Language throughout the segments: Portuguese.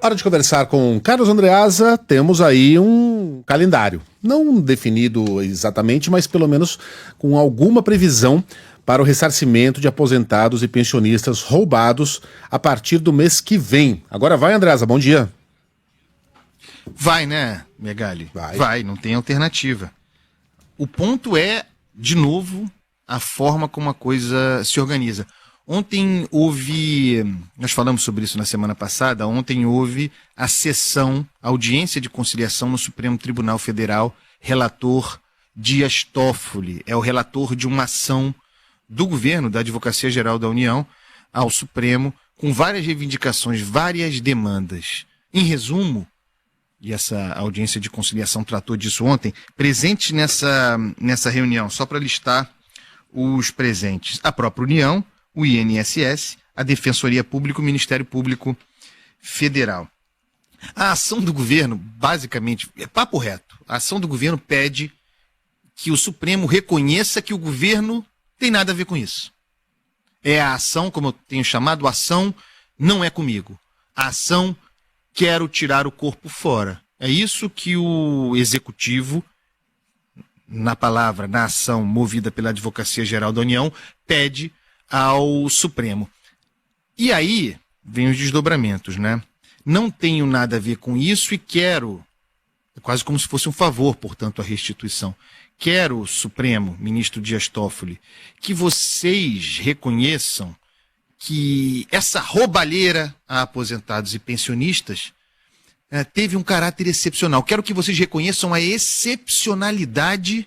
Hora de conversar com Carlos Andreasa. Temos aí um calendário, não definido exatamente, mas pelo menos com alguma previsão para o ressarcimento de aposentados e pensionistas roubados a partir do mês que vem. Agora vai, Andreasa, bom dia. Vai, né, Megali? Vai, não tem alternativa. O ponto é, de novo, a forma como a coisa se organiza. Ontem nós falamos sobre isso na semana passada, ontem houve a audiência de conciliação no Supremo Tribunal Federal, relator Dias Toffoli, é o relator de uma ação do governo, da Advocacia Geral da União, ao Supremo, com várias reivindicações, várias demandas. Em resumo, e essa audiência de conciliação tratou disso ontem, presente nessa reunião, só para listar os presentes, a própria União, o INSS, a Defensoria Pública, o Ministério Público Federal. A ação do governo, basicamente, é papo reto, a ação do governo pede que o Supremo reconheça que o governo tem nada a ver com isso. É a ação, como eu tenho chamado, a ação não é comigo. A ação quero tirar o corpo fora. É isso que o Executivo, na ação movida pela Advocacia Geral da União, pede ao Supremo. E aí vem os desdobramentos, né? Não tenho nada a ver com isso e quero, quase como se fosse um favor, portanto, a restituição. Quero, Supremo, ministro Dias Toffoli, que vocês reconheçam que essa roubalheira a aposentados e pensionistas teve um caráter excepcional. Quero que vocês reconheçam a excepcionalidade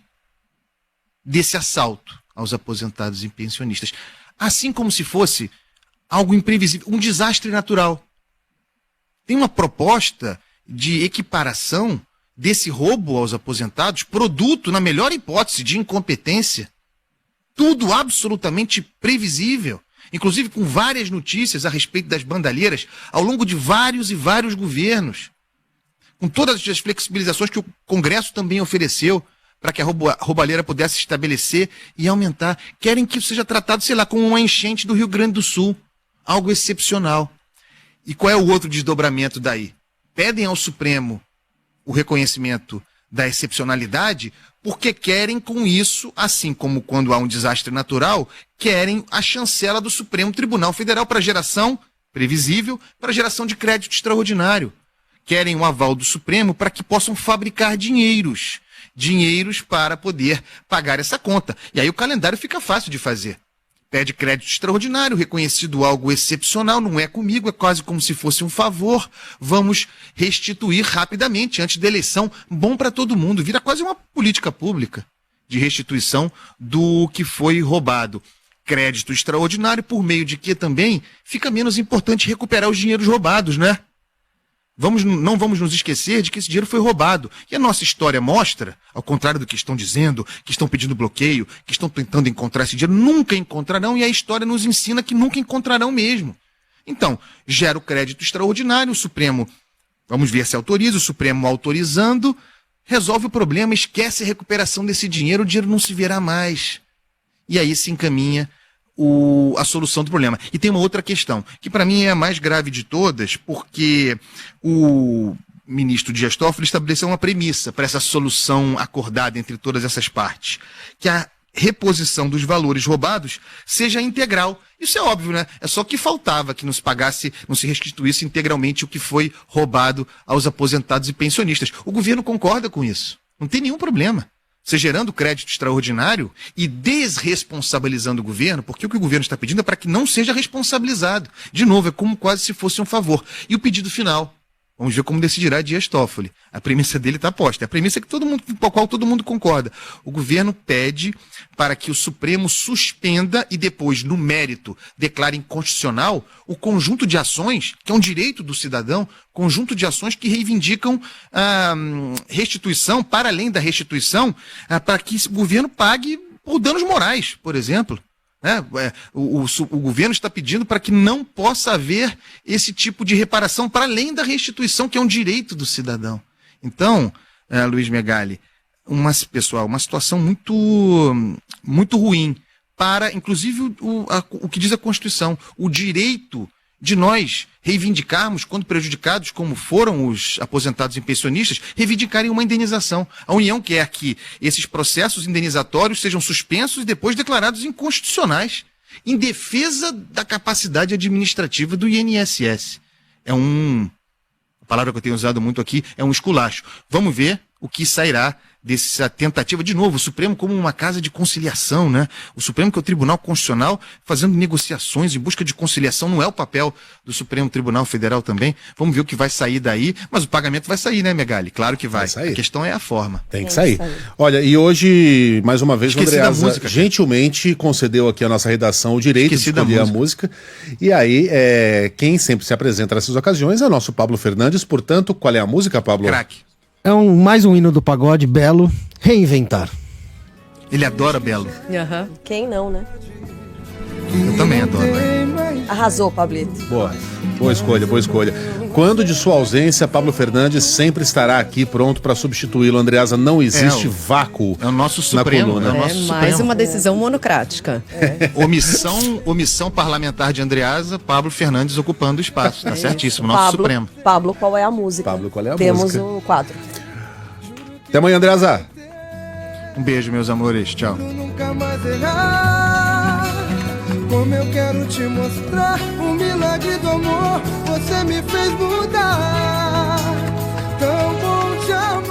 desse assalto aos aposentados e pensionistas. Assim como se fosse algo imprevisível, um desastre natural. Tem uma proposta de equiparação desse roubo aos aposentados, produto, na melhor hipótese, de incompetência. Tudo absolutamente previsível. Inclusive com várias notícias a respeito das bandalheiras ao longo de vários e vários governos. Com todas as flexibilizações que o Congresso também ofereceu para que a roubalheira pudesse se estabelecer e aumentar. Querem que isso seja tratado, sei lá, como uma enchente do Rio Grande do Sul. Algo excepcional. E qual é o outro desdobramento daí? Pedem ao Supremo o reconhecimento da excepcionalidade porque querem com isso, assim como quando há um desastre natural, querem a chancela do Supremo Tribunal Federal para geração previsível, para geração de crédito extraordinário. Querem o aval do Supremo para que possam fabricar dinheiros para poder pagar essa conta. E aí o calendário fica fácil de fazer. Pede crédito extraordinário, reconhecido algo excepcional, não é comigo, é quase como se fosse um favor. Vamos restituir rapidamente, antes da eleição, bom para todo mundo. Vira quase uma política pública de restituição do que foi roubado. Crédito extraordinário, por meio de que também fica menos importante recuperar os dinheiros roubados, né? Não vamos nos esquecer de que esse dinheiro foi roubado. E a nossa história mostra, ao contrário do que estão dizendo, que estão pedindo bloqueio, que estão tentando encontrar esse dinheiro, nunca encontrarão, e a história nos ensina que nunca encontrarão mesmo. Então, gera o crédito extraordinário, o Supremo, vamos ver se autoriza, o Supremo autorizando, resolve o problema, esquece a recuperação desse dinheiro, o dinheiro não se verá mais. E aí se encaminha a solução do problema. E tem uma outra questão, que para mim é a mais grave de todas, porque o ministro Dias Toffoli estabeleceu uma premissa para essa solução acordada entre todas essas partes, que a reposição dos valores roubados seja integral. Isso é óbvio, né? É só que faltava que não se restituísse integralmente o que foi roubado aos aposentados e pensionistas. O governo concorda com isso. Não tem nenhum problema. Você gerando crédito extraordinário e desresponsabilizando o governo, porque o que o governo está pedindo é para que não seja responsabilizado. De novo, é como quase se fosse um favor. E o pedido final, vamos ver como decidirá Dias Toffoli. A premissa dele está posta. É a premissa com a qual todo mundo concorda. O governo pede para que o Supremo suspenda e depois, no mérito, declare inconstitucional o conjunto de ações, que é um direito do cidadão, conjunto de ações que reivindicam a restituição, para além da restituição, para que o governo pague por danos morais, por exemplo. O governo está pedindo para que não possa haver esse tipo de reparação para além da restituição, que é um direito do cidadão. Então, Luiz Megali, uma situação muito ruim para, inclusive, o que diz a Constituição, o direito de nós reivindicarmos, quando prejudicados, como foram os aposentados e pensionistas, reivindicarem uma indenização. A União quer que esses processos indenizatórios sejam suspensos e depois declarados inconstitucionais, em defesa da capacidade administrativa do INSS. A palavra que eu tenho usado muito aqui é um esculacho. Vamos ver o que sairá dessa tentativa. De novo, o Supremo como uma casa de conciliação, né? O Supremo, que é o Tribunal Constitucional, fazendo negociações em busca de conciliação, não é o papel do Supremo Tribunal Federal também. Vamos ver o que vai sair daí, mas o pagamento vai sair, né, Megali? Claro que vai. A questão é a forma. Tem que sair. Olha, e hoje, mais uma vez, o Andreasa gentilmente concedeu aqui à nossa redação o direito de escolher a música. E aí, quem sempre se apresenta nessas ocasiões é o nosso Pablo Fernandes. Portanto, qual é a música, Pablo? Craque. É mais um hino do pagode, Belo, Reinventar. Ele adora Belo. Uhum. Quem não, né? Eu também adoro. Arrasou, Pablito. Boa escolha, boa escolha. Quando de sua ausência, Pablo Fernandes sempre estará aqui pronto para substituí-lo. Andreasa, não existe vácuo. É o nosso Supremo. Na coluna. É mais uma decisão monocrática. Omissão parlamentar de Andreasa, Pablo Fernandes ocupando o espaço. Tá certíssimo, nosso Pablo, Supremo. Pablo, qual é a música? Pablo, qual é a Temos música? o quadro. Até amanhã, Andreasa. Um beijo, meus amores. Tchau. Nunca mais errar. Como eu quero te mostrar o milagre do amor, você me fez mudar. Tão bom te amar.